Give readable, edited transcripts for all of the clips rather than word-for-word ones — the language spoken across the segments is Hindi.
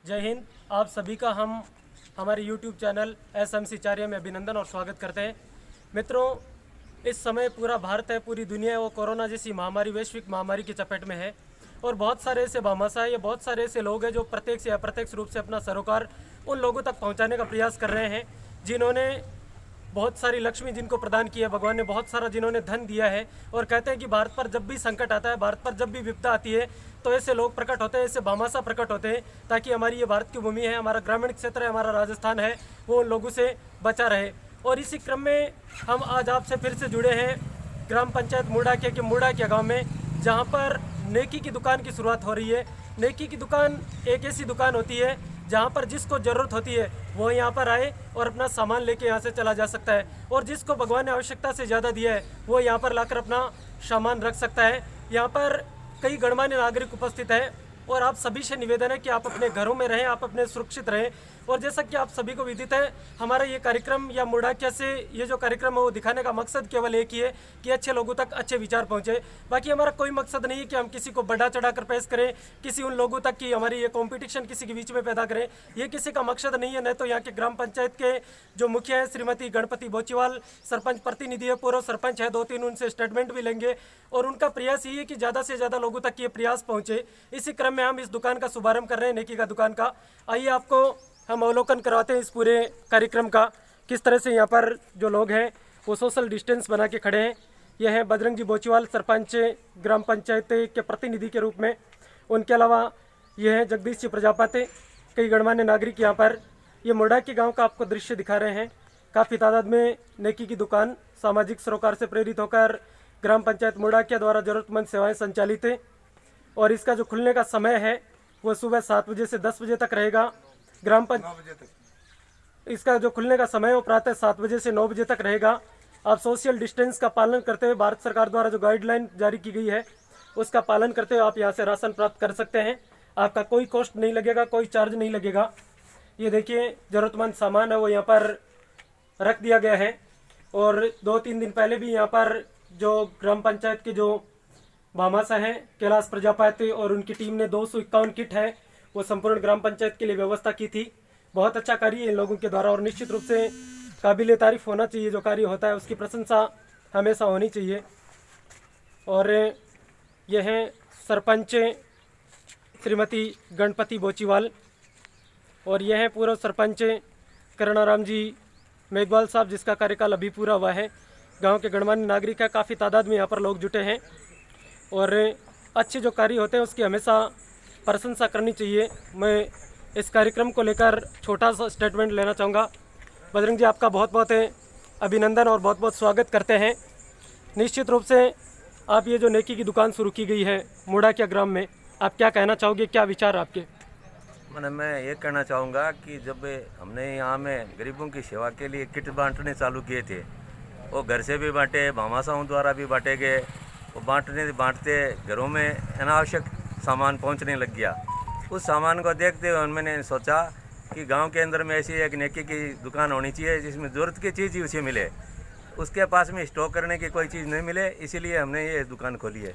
जय हिंद। आप सभी का हम हमारे YouTube चैनल SMC चार्य में अभिनंदन और स्वागत करते हैं। मित्रों, इस समय पूरा भारत है, पूरी दुनिया है, वो कोरोना जैसी महामारी, वैश्विक महामारी की चपेट में है और बहुत सारे ऐसे भामाशाह या बहुत सारे ऐसे लोग हैं जो प्रत्यक्ष या अप्रत्यक्ष रूप से अपना सरोकार उन लोगों तक पहुंचाने का प्रयास कर रहे हैं जिन्होंने बहुत सारी लक्ष्मी जिनको प्रदान की है भगवान ने, बहुत सारा जिन्होंने धन दिया है। और कहते हैं कि भारत पर जब भी संकट आता है, भारत पर जब भी विपदा आती है, तो ऐसे लोग प्रकट होते हैं, ऐसे भामाशाह प्रकट होते हैं ताकि हमारी ये भारत की भूमि है, हमारा ग्रामीण क्षेत्र है, हमारा राजस्थान है, वो उन लोगों से बचा रहे। और इसी क्रम में हम आज आपसे फिर से जुड़े हैं ग्राम पंचायत मुड़ाकिया के मुड़ाकिया गाँव में, जहाँ पर नेकी की दुकान की शुरुआत हो रही है। नेकी की दुकान एक ऐसी दुकान होती है जहाँ पर जिसको ज़रूरत होती है वो यहाँ पर आए और अपना सामान लेके यहाँ से चला जा सकता है, और जिसको भगवान ने आवश्यकता से ज़्यादा दिया है वो यहाँ पर लाकर अपना सामान रख सकता है। यहाँ पर कई गणमान्य नागरिक उपस्थित हैं और आप सभी से निवेदन है कि आप अपने घरों में रहें, आप अपने सुरक्षित रहें। और जैसा कि आप सभी को विदित है, हमारा ये कार्यक्रम या मुड़ाकिया से ये जो कार्यक्रम है वो दिखाने का मकसद केवल एक ही है कि अच्छे लोगों तक अच्छे विचार पहुंचे। बाकी हमारा कोई मकसद नहीं है कि हम किसी को बढ़ा चढ़ा कर पेश करें, किसी उन लोगों तक की हमारी ये कंपटीशन किसी के बीच में पैदा करें, ये किसी का मकसद नहीं है। न तो यहाँ के ग्राम पंचायत के जो मुखिया है श्रीमती गणपति बोचीवाल, सरपंच प्रतिनिधि है, पूर्व सरपंच है, 2-3 उनसे स्टेटमेंट भी लेंगे और उनका प्रयास ये है कि ज़्यादा से ज़्यादा लोगों तक ये प्रयास पहुँचे। इसी क्रम में हम इस दुकान का शुभारंभ कर रहे हैं, नेकी का दुकान का। आइए आपको हम अवलोकन करवाते हैं इस पूरे कार्यक्रम का, किस तरह से यहाँ पर जो लोग हैं वो सोशल डिस्टेंस बना के खड़े हैं। यह है बजरंग जी बोचीवाल, सरपंच ग्राम पंचायत के प्रतिनिधि के रूप में। उनके अलावा यह है जगदीश जी प्रजापति, कई गणमान्य नागरिक यहाँ पर। ये मुड़ाकिया गाँव का आपको दृश्य दिखा रहे हैं। काफ़ी तादाद में नेकी की दुकान सामाजिक सरोकार से प्रेरित होकर ग्राम पंचायत मुड़ाकिया द्वारा ज़रूरतमंद सेवाएँ संचालित है। और इसका जो खुलने का समय है वो सुबह 7 बजे से 10 बजे तक रहेगा। ग्राम पंचायत इसका जो खुलने का समय है वो प्रातः 7 बजे से 9 बजे तक रहेगा। आप सोशल डिस्टेंस का पालन करते हुए भारत सरकार द्वारा जो गाइडलाइन जारी की गई है उसका पालन करते हुए आप यहाँ से राशन प्राप्त कर सकते हैं। आपका कोई कॉस्ट नहीं लगेगा, कोई चार्ज नहीं लगेगा। ये देखिए ज़रूरतमंद सामान है वो यहाँ पर रख दिया गया है। और 2-3 दिन पहले भी यहाँ पर जो ग्राम पंचायत के जो भामाशाह हैं कैलाश प्रजापति और उनकी टीम ने 251 किट है वो संपूर्ण ग्राम पंचायत के लिए व्यवस्था की थी। बहुत अच्छा कार्य है इन लोगों के द्वारा और निश्चित रूप से काबिल तारीफ होना चाहिए। जो कार्य होता है उसकी प्रशंसा हमेशा होनी चाहिए। और यह है सरपंच श्रीमती गणपति बोचीवाल और यह है पूर्व सरपंच करणाराम जी मेघवाल साहब, जिसका कार्यकाल अभी पूरा हुआ है। गांव के गणमान्य नागरिक है, काफ़ी तादाद में यहाँ पर लोग जुटे हैं और अच्छे जो कार्य होते हैं उसकी हमेशा प्रशंसा करनी चाहिए। मैं इस कार्यक्रम को लेकर छोटा सा स्टेटमेंट लेना चाहूँगा। बजरंग जी, आपका बहुत बहुत अभिनंदन और बहुत बहुत स्वागत करते हैं। निश्चित रूप से आप ये जो नेकी की दुकान शुरू की गई है मुड़ाकिया ग्राम में, आप क्या कहना चाहोगे, क्या विचार आपके? मैं ये कहना चाहूँगा कि जब हमने यहाँ में गरीबों की सेवा के लिए किट बांटने चालू किए थे, वो घर से भी बांटे, भामाशाहों द्वारा भी बांटे गए। वो बांटते घरों में अनावश्यक सामान पहुंचने लग गया। उस सामान को देखते हुए मैंने सोचा कि गांव के अंदर में ऐसी एक नेकी की दुकान होनी चाहिए जिसमें ज़रूरत की चीज़ ही उसे मिले, उसके पास में स्टॉक करने की कोई चीज़ नहीं मिले, इसीलिए हमने ये दुकान खोली है।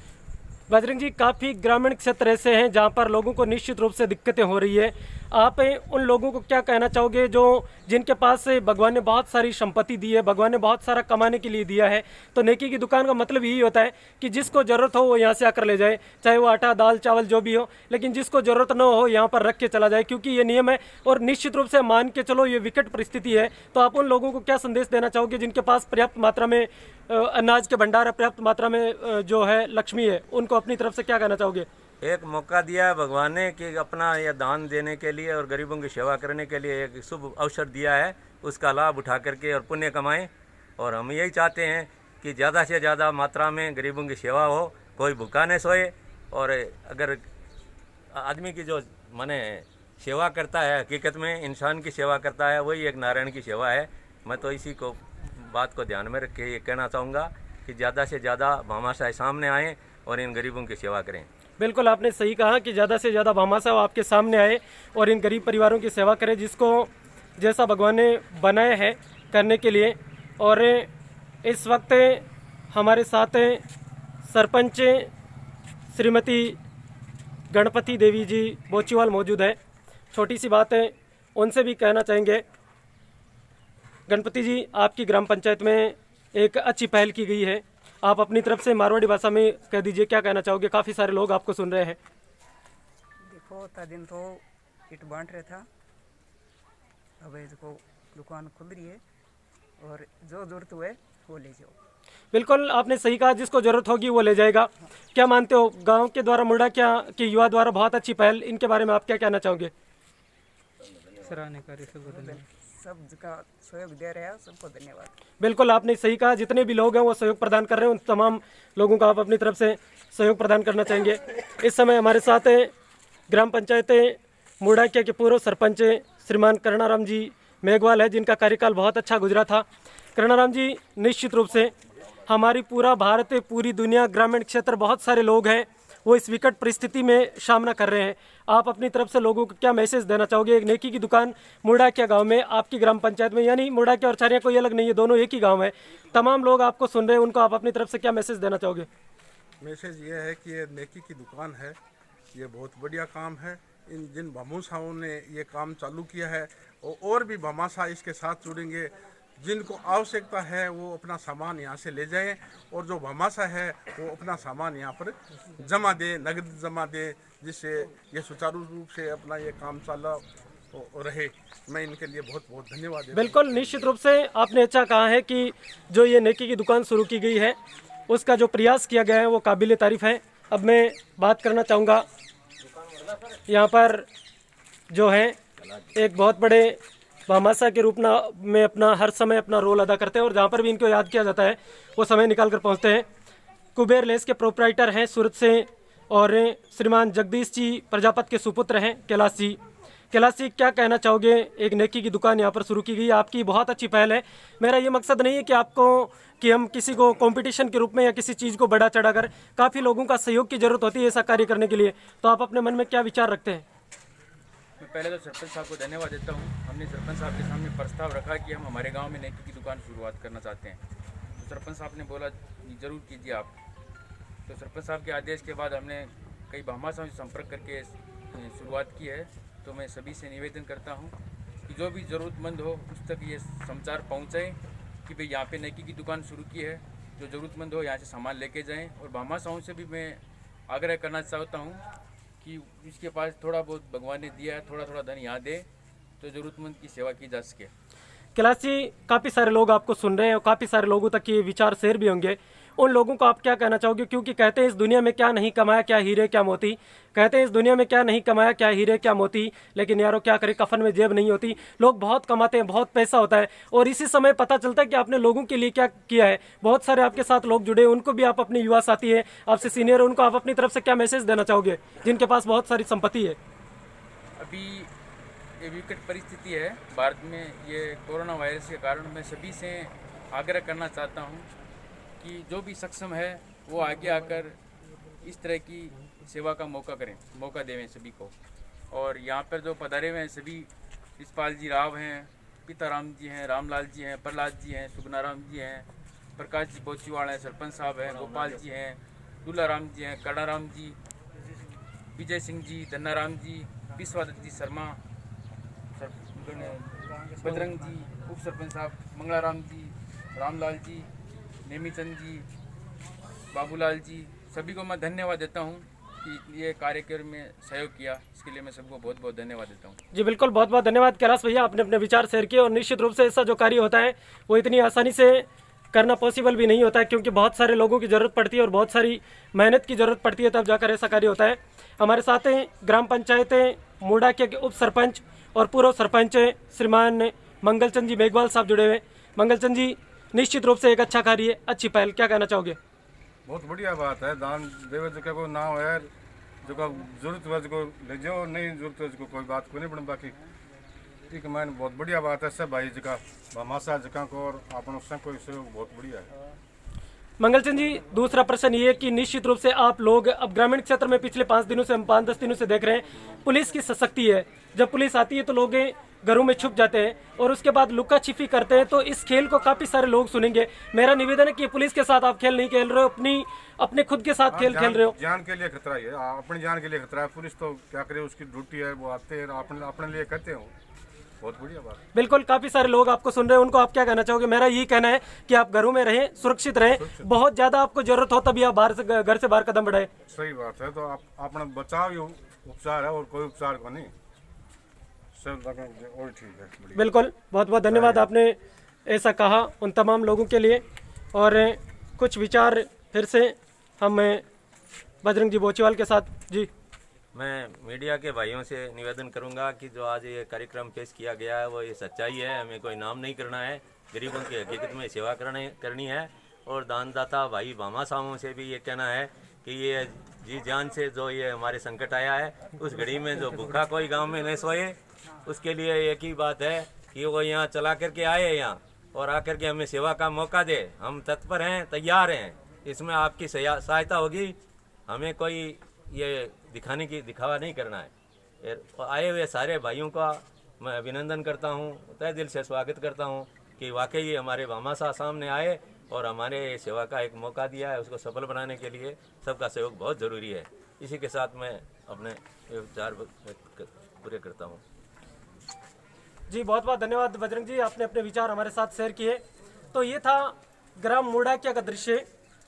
बजरंग जी, काफ़ी ग्रामीण क्षेत्र ऐसे हैं जहाँ पर लोगों को निश्चित रूप से दिक्कतें हो रही है। आप उन लोगों को क्या कहना चाहोगे जो जिनके पास भगवान ने बहुत सारी संपत्ति दी है, भगवान ने बहुत सारा कमाने के लिए दिया है? तो नेकी की दुकान का मतलब यही होता है कि जिसको ज़रूरत हो वो यहाँ से आकर ले जाए, चाहे वो आटा दाल चावल जो भी हो, लेकिन जिसको ज़रूरत न हो यहाँ पर रख के चला जाए, क्योंकि ये नियम है। और निश्चित रूप से मान के चलो ये विकट परिस्थिति है, तो आप उन लोगों को क्या संदेश देना चाहोगे जिनके पास पर्याप्त मात्रा में अनाज के भंडार है, पर्याप्त मात्रा में जो है लक्ष्मी है, उनको अपनी तरफ से क्या कहना चाहोगे? एक मौका दिया है भगवान ने कि अपना यह दान देने के लिए और गरीबों की सेवा करने के लिए एक शुभ अवसर दिया है, उसका लाभ उठा करके और पुण्य कमाएं। और हम यही चाहते हैं कि ज़्यादा से ज़्यादा मात्रा में गरीबों की सेवा हो, कोई भूखा न सोए। और अगर आदमी की जो सेवा करता है, हकीकत में इंसान की सेवा करता है, वही एक नारायण की सेवा है। मैं तो इसी को बात को ध्यान में रख के ये कहना चाहूँगा कि ज़्यादा से ज़्यादा भामाशाह सामने आएँ और इन गरीबों की सेवा करें। बिल्कुल, आपने सही कहा कि ज़्यादा से ज़्यादा भामाशाह आपके सामने आए और इन गरीब परिवारों की सेवा करें, जिसको जैसा भगवान ने बनाया है करने के लिए। और इस वक्त हमारे साथ सरपंच श्रीमती गणपति देवी जी बोचीवाल मौजूद है। छोटी सी बात है, उनसे भी कहना चाहेंगे। गणपति जी, आपकी ग्राम पंचायत में एक अच्छी पहल की गई है, आप अपनी तरफ से मारवाड़ी भाषा में कह दीजिए, क्या कहना चाहोगे? काफ़ी सारे लोग आपको सुन रहे हैं। देखो ता दिन तो इट बांट रहा था, अब देखो दुकान खुल रही है और जो जरूरत हुए वो ले जाओ। बिल्कुल आपने सही कहा, जिसको जरूरत होगी वो ले जाएगा। क्या मानते हो, गांव के द्वारा मुर्डा क्या के युवा द्वारा बहुत अच्छी पहल, इनके बारे में आप क्या कहना चाहोगे? सराहनीय कार्य, सबको धन्यवाद। सब का सहयोग दे रहे हैं, सबको धन्यवाद। बिल्कुल आपने सही कहा, जितने भी लोग हैं वो सहयोग प्रदान कर रहे हैं, उन तमाम लोगों को आप अपनी तरफ से सहयोग प्रदान करना चाहेंगे। इस समय हमारे साथ ग्राम पंचायत मुर्डाकिया के पूर्व सरपंच श्रीमान करुणाराम जी मेघवाल है, जिनका कार्यकाल बहुत अच्छा गुजरा था। करुणाराम जी, निश्चित रूप से हमारी पूरा भारत, पूरी दुनिया, ग्रामीण क्षेत्र, बहुत सारे लोग हैं वो इस विकट परिस्थिति में सामना कर रहे हैं। आप अपनी तरफ से लोगों को क्या मैसेज देना चाहोगे? एक नेकी की दुकान मुर्डाकिया गांव में, आपकी ग्राम पंचायत में, यानी मुर्डाकिया और छारिया कोई अलग नहीं है, दोनों एक ही गांव है। तमाम लोग आपको सुन रहे हैं, उनको आप अपनी तरफ से क्या मैसेज देना चाहोगे? मैसेज ये है कि ये नेकी की दुकान है, ये बहुत बढ़िया काम है। इन जिन भामाशाहों ने ये काम चालू किया है और भी भामाशाह इसके साथ जुड़ेंगे। जिनको आवश्यकता है वो अपना सामान यहाँ से ले जाएं और जो भामाशाह है वो अपना सामान यहाँ पर जमा दे, नगद जमा दे, जिससे ये सुचारू रूप से अपना ये काम चालू रहे। मैं इनके लिए बहुत बहुत धन्यवाद देता हूं। बिल्कुल, निश्चित रूप से आपने अच्छा कहा है कि जो ये नेकी की दुकान शुरू की गई है, उसका जो प्रयास किया गया है वो काबिल तारीफ है। अब मैं बात करना चाहूँगा, यहाँ पर जो है एक बहुत बड़े भामाशाह के रूप में अपना हर समय अपना रोल अदा करते हैं, और जहाँ पर भी इनको याद किया जाता है वो समय निकाल कर पहुँचते हैं। कुबेर लेस के प्रोपराइटर हैं सूरत से, और श्रीमान जगदीश जी प्रजापत के सुपुत्र हैं कैलाश जी। कैलाश जी, क्या कहना चाहोगे? एक नेकी की दुकान यहाँ पर शुरू की गई, आपकी बहुत अच्छी पहल है। मेरा ये मकसद नहीं है कि हम किसी को कंपटीशन के रूप में या किसी चीज़ को बढ़ा चढ़ा कर, काफ़ी लोगों का सहयोग की जरूरत होती है ऐसा कार्य करने के लिए। तो आप अपने मन में क्या विचार रखते हैं? मैं पहले तो सरपंच साहब को धन्यवाद देता हूँ। हमने सरपंच साहब के सामने प्रस्ताव रखा कि हम हमारे गांव में नेकी की दुकान शुरुआत करना चाहते हैं, तो सरपंच साहब ने बोला ज़रूर कीजिए आप। तो सरपंच साहब के आदेश के बाद हमने कई भामाशाहों से संपर्क करके शुरुआत की है। तो मैं सभी से निवेदन करता हूँ कि जो भी ज़रूरतमंद हो उस तक ये समाचार पहुँचाएँ कि भाई यहाँ पे नेकी की दुकान शुरू की है, जो ज़रूरतमंद हो यहाँ से सामान लेके जाएँ। और भामाशाहों से भी मैं आग्रह करना चाहता हूँ कि इसके पास थोड़ा बहुत भगवान ने दिया है, थोड़ा थोड़ा धन यहाँ दे तो ज़रूरतमंद की सेवा की जा सके। कैलाश जी, काफ़ी सारे लोग आपको सुन रहे हैं और काफ़ी सारे लोगों तक ये विचार शेयर भी होंगे, उन लोगों को आप क्या कहना चाहोगे? क्योंकि कहते हैं इस दुनिया में क्या नहीं कमाया, क्या हीरे क्या मोती। कहते हैं इस दुनिया में क्या नहीं कमाया, क्या हीरे क्या मोती, लेकिन यारो क्या करे, कफन में जेब नहीं होती। लोग बहुत कमाते हैं, बहुत पैसा होता है, और इसी समय पता चलता है कि आपने लोगों के लिए क्या किया है। बहुत सारे आपके साथ लोग जुड़े, उनको भी आप अपने युवा साथी है, आपसे सीनियर, उनको आप अपनी तरफ से क्या मैसेज देना चाहोगे, जिनके पास बहुत सारी संपत्ति है? अभी ये विकट परिस्थिति है भारत में, ये कोरोना वायरस के कारण मैं सभी से आग्रह करना चाहता हूँ कि जो भी सक्षम है वो आगे आकर इस तरह की सेवा का मौका देवें सभी को। और यहाँ पर जो पधारे हुए हैं सभी, रिशपाल जी राव हैं, पिताराम जी हैं, रामलाल जी हैं, प्रहलाद जी हैं, सुगनाराम जी हैं, प्रकाश जी बोचीवाड़ हैं, सरपंच साहब हैं, गोपाल जी हैं, दूलाराम जी हैं, कड़ाराम जी, विजय सिंह जी, धन्नाराम जी, विश्वादत्त जी शर्मा, बजरंग जी, उप सरपंच साहब मंगलाराम जी, रामलाल जी, नेमीचंद जी, बाबूलाल जी, सभी को मैं धन्यवाद देता हूँ कि ये कार्यक्रम में सहयोग किया। इसके लिए मैं सबको बहुत बहुत धन्यवाद देता हूँ। जी बिल्कुल, बहुत बहुत धन्यवाद कैलाश भैया, आपने अपने विचार शेयर किए। और निश्चित रूप से ऐसा जो कार्य होता है वो इतनी आसानी से करना पॉसिबल भी नहीं होता है, क्योंकि बहुत सारे लोगों की ज़रूरत पड़ती है और बहुत सारी मेहनत की ज़रूरत पड़ती है, तब जाकर ऐसा कार्य होता है। हमारे साथ हैं ग्राम पंचायत मुर्डाकिया के उप सरपंच और पूर्व सरपंच श्रीमान मंगलचंद जी मेघवाल साहब जुड़े हुए। मंगलचंद जी, निश्चित रूप से एक अच्छा कार्य, अच्छी पहल, क्या कहना चाहोगे? बहुत बढ़िया बात है। दान देवे जो को नाम है, जो का जरूरत है जो ले जाओ, नहीं जरूरत है जो कोई बात को नहीं, बाकी ठीक है। मैंने बहुत बढ़िया बात है सब भाई जगह भामाशाह जगह को और अपन उससे कोई सहयोग बहुत बढ़िया है। मंगलचंद जी, दूसरा प्रश्न ये है कि निश्चित रूप से आप लोग अब ग्रामीण क्षेत्र में पिछले 5 दिनों से, हम 5-10 दिनों से देख रहे हैं पुलिस की सशक्ति है। जब पुलिस आती है तो लोग घरों में छुप जाते हैं और उसके बाद लुका छिपी करते हैं, तो इस खेल को काफ़ी सारे लोग सुनेंगे। मेरा निवेदन है कि पुलिस के साथ आप खेल नहीं खेल रहे हो, अपने खुद के साथ खेल खेल रहे हो। जान के लिए खतरा ही है, अपनी जान के लिए खतरा है। पुलिस तो क्या करे, उसकी ड्यूटी है, वो आते हैं अपने लिए करते हैं। बहुत बढ़िया बात। बिल्कुल, काफी सारे लोग आपको सुन रहे हैं, उनको आप क्या कहना चाहोगे? मेरा यही कहना है कि आप घरों में रहें, सुरक्षित रहें, बहुत ज्यादा आपको जरूरत हो तभी आप घर से बाहर कदम बढ़ाएं। सही बात है। तो आप अपना बचाव ही उपचार है और कोई उपचार को नहीं, सब और ठीक है। बढ़िया। बिल्कुल, बहुत बहुत धन्यवाद आपने ऐसा कहा उन तमाम लोगों के लिए। और कुछ विचार फिर से हम बजरंग जी बोचीवाल के साथ। जी, मैं मीडिया के भाइयों से निवेदन करूंगा कि जो आज ये कार्यक्रम पेश किया गया है वो ये सच्चाई है, हमें कोई नाम नहीं करना है, गरीबों की हकीकत में सेवा करनी है। और दानदाता भाई भामा साहों से भी ये कहना है कि ये जी जान से जो ये हमारे संकट आया है, उस घड़ी में जो भूखा कोई गांव में न सोए, उसके लिए एक ही बात है कि वो यहाँ चला करके आए यहाँ और आकर के हमें सेवा का मौका दे। हम तत्पर हैं, तैयार हैं, इसमें आपकी सहायता होगी। हमें कोई ये दिखावा नहीं करना है। आए हुए सारे भाइयों का मैं अभिनंदन करता हूँ, तहे दिल से स्वागत करता हूँ कि वाकई ये हमारे भामा साहब सामने आए और हमारे सेवा का एक मौका दिया है। उसको सफल बनाने के लिए सबका सहयोग बहुत ज़रूरी है। इसी के साथ मैं अपने विचार पूरे करता हूँ। जी, बहुत बहुत धन्यवाद बजरंग जी, आपने अपने विचार हमारे साथ शेयर किए। तो ये था ग्राम मुड़ाकिया का दृश्य।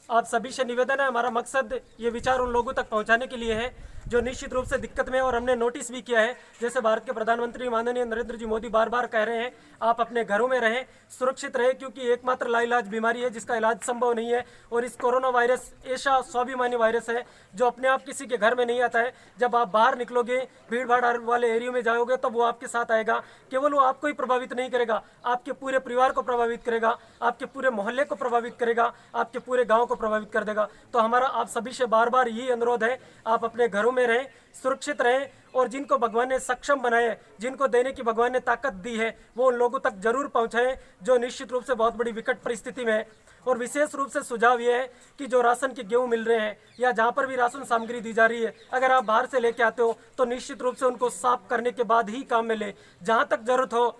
आप सभी से निवेदन है, हमारा मकसद ये विचार उन लोगों तक पहुंचाने के लिए है जो निश्चित रूप से दिक्कत में। और हमने नोटिस भी किया है, जैसे भारत के प्रधानमंत्री माननीय नरेंद्र जी मोदी बार बार कह रहे हैं, आप अपने घरों में रहें, सुरक्षित रहें, क्योंकि एकमात्र लाइलाज बीमारी है जिसका इलाज संभव नहीं है। और इस कोरोना वायरस ऐसा स्वाभिमानी वायरस है जो अपने आप किसी के घर में नहीं आता है। जब आप बाहर निकलोगे, भीड़ भाड़ वाले एरिया में जाओगे, तो वो आपके साथ आएगा। केवल वो आपको ही प्रभावित नहीं करेगा, आपके पूरे परिवार को प्रभावित करेगा, आपके पूरे मोहल्ले को प्रभावित करेगा, आपके पूरे गाँव को प्रभावित कर देगा। तो हमारा आप सभी से बार बार यही अनुरोध है, आप अपने घरों में रहें, सुरक्षित रहें, और जिनको भगवान ने सक्षम बनाए, जिनको देने की भगवान ने ताकत दी है, वो उन लोगों तक जरूर पहुंचाएं जो निश्चित रूप से बहुत बड़ी विकट परिस्थिति में है। और विशेष रूप से सुझाव ये है कि जो राशन के गेहूं मिल रहे हैं या जहां पर भी राशन सामग्री दी जा रही है, अगर आप बाहर से लेके आते हो तो निश्चित रूप से उनको साफ करने के बाद ही काम में ले। जहां तक जरूरत हो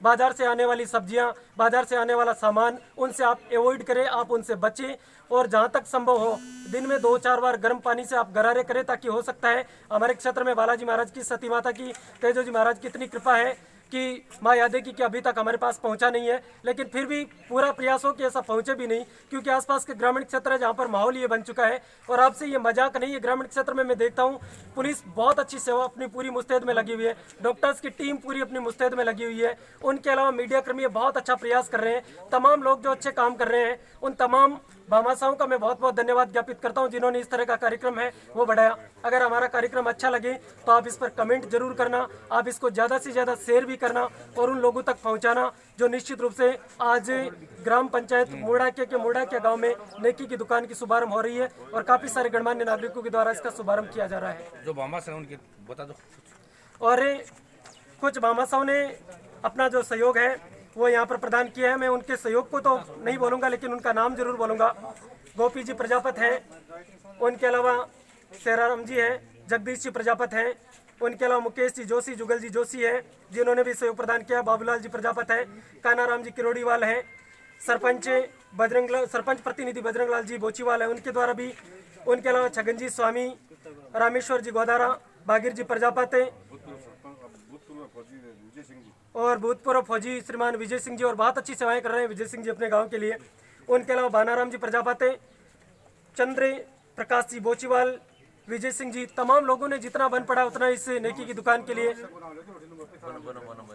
बाजार से आने वाली सब्जियां, बाजार से आने वाला सामान, उनसे आप अवॉइड करें, आप उनसे बचें। और जहां तक संभव हो दिन में 2-4 बार गर्म पानी से आप गरारे करें, ताकि हो सकता है हमारे क्षेत्र में बालाजी महाराज की, सती माता की, तेजोजी महाराज की इतनी कृपा है कि माँ यादें की अभी तक हमारे पास पहुंचा नहीं है। लेकिन फिर भी पूरा प्रयास हो कि ऐसा पहुंचे भी नहीं, क्योंकि आसपास के ग्रामीण क्षेत्र है जहां पर माहौल ये बन चुका है। और आपसे ये मजाक नहीं है, ग्रामीण क्षेत्र में मैं देखता हूं पुलिस बहुत अच्छी सेवा अपनी पूरी मुस्तैद में लगी हुई है, डॉक्टर्स की टीम पूरी अपनी मुस्तैद में लगी हुई है। उनके अलावा मीडिया कर्मी बहुत अच्छा प्रयास कर रहे हैं। तमाम लोग जो अच्छे काम कर रहे हैं, उन तमाम भामाशाहों का मैं बहुत बहुत धन्यवाद ज्ञापित करता हूं जिन्होंने इस तरह का कार्यक्रम है वो बढ़ाया। अगर हमारा कार्यक्रम अच्छा लगे तो आप इस पर कमेंट जरूर करना, आप इसको ज़्यादा से ज़्यादा शेयर भी करना और उन लोगों तक पहुंचाना जो निश्चित रूप से आज ग्राम पंचायत मुड़ाकिया के मुड़ाकिया गांव में नेकी की दुकान की शुभारंभ हो रही है और काफ़ी सारे गणमान्य नागरिकों के द्वारा इसका शुभारंभ किया जा रहा है। जो भामाशाह उनके बता दो। और कुछ भामाशाहों ने अपना जो सहयोग है वो यहाँ पर प्रदान किया है। मैं उनके सहयोग को तो नहीं बोलूँगा, लेकिन उनका नाम जरूर बोलूँगा। गोपी जी प्रजापत हैं, उनके अलावा शेराराम जी हैं, जगदीश जी प्रजापत हैं, उनके अलावा मुकेश जी जोशी, जुगल जी जोशी हैं जिन्होंने भी सहयोग प्रदान किया, बाबूलाल जी प्रजापत हैं, कानाराम जी किरोड़ीवाल हैं, सरपंच प्रतिनिधि बजरंग लाल जी बोचीवाल है, उनके द्वारा भी, उनके अलावा छगन जी स्वामी, रामेश्वर जी गोदारा, बागिर जी प्रजापत हैं और भूतपूर्व फौजी श्रीमान विजय सिंह जी, और बहुत अच्छी सेवाएं कर रहे हैं विजय सिंह जी अपने गांव के लिए। उनके अलावा बानाराम जी प्रजापत हैं, चंद्र प्रकाश जी बोचीवाल, विजय सिंह जी, तमाम लोगों ने जितना बन पड़ा उतना इस नेकी की दुकान के लिए।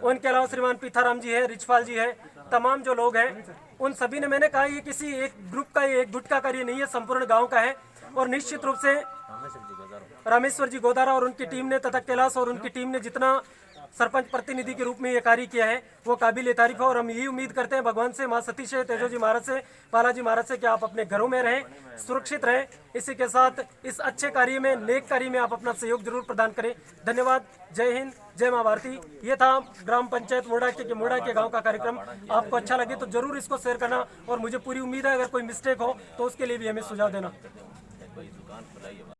उनके अलावा श्रीमान पीथाराम जी है, रिचपाल जी है, तमाम जो लोग हैं उन सभी ने, मैंने कहा ये किसी एक ग्रुप का, एक गुट का कार्य नहीं है, संपूर्ण गाँव का है। और निश्चित रूप से रामेश्वर जी गोदारा और उनकी टीम ने तथा कैलाश और उनकी टीम ने जितना सरपंच प्रतिनिधि के रूप में ये कार्य किया है वो काबिल तारीफ है। और हम यही उम्मीद करते हैं भगवान से, माँ सती से, तेजोजी महाराज से, बालाजी महाराज से कि आप अपने घरों में रहें, सुरक्षित रहें। इसी के साथ इस अच्छे कार्य में, नेक कार्य में आप अपना सहयोग जरूर प्रदान करें। धन्यवाद। जय हिंद, जय माँ भारती। ये था ग्राम पंचायत मुड़ाकिया के मुड़ाकिया गाँव का कार्यक्रम। आपको अच्छा लगे तो जरूर इसको शेयर करना और मुझे पूरी उम्मीद है अगर कोई मिस्टेक हो तो उसके लिए भी हमें सुझाव देना।